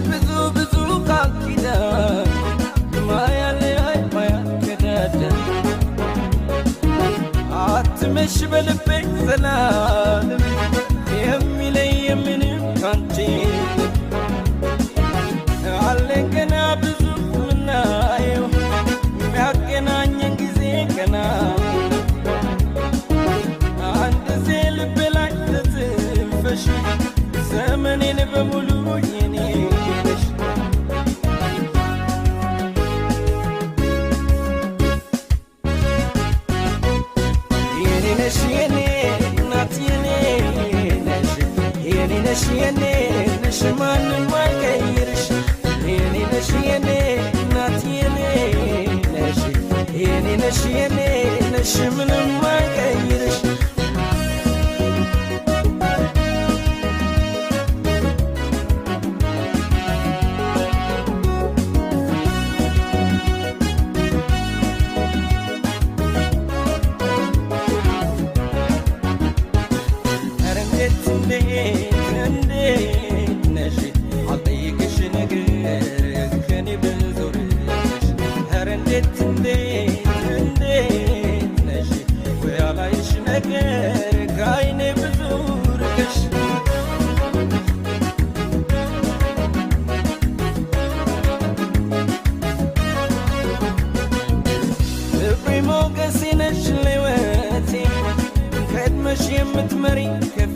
ብዙ ብዙ ቃል ኪዳን ማያለያይ ማያከዳደ አትመሽ በልቤ ዘላለም የሚለይ ምንም ካንቺ አለን ገና ብዙ ምናየው የሚያገናኘን ጊዜ ገና አንድ ዜ ልቤ ላይ ተጽፈሽ ዘመኔን በሙሉ የኔ ነሽ የኔ ነሽ የኔ እናት የኔ ነሽ የኔ ነሽ የኔ ነሽ ማንም አይቀይርሽ የኔ ነሽ የኔ እናት የኔ ነሽ የኔ ነሽ የኔ ነሽ ምንም አይቀይርሽ የምትመሪ ከፊ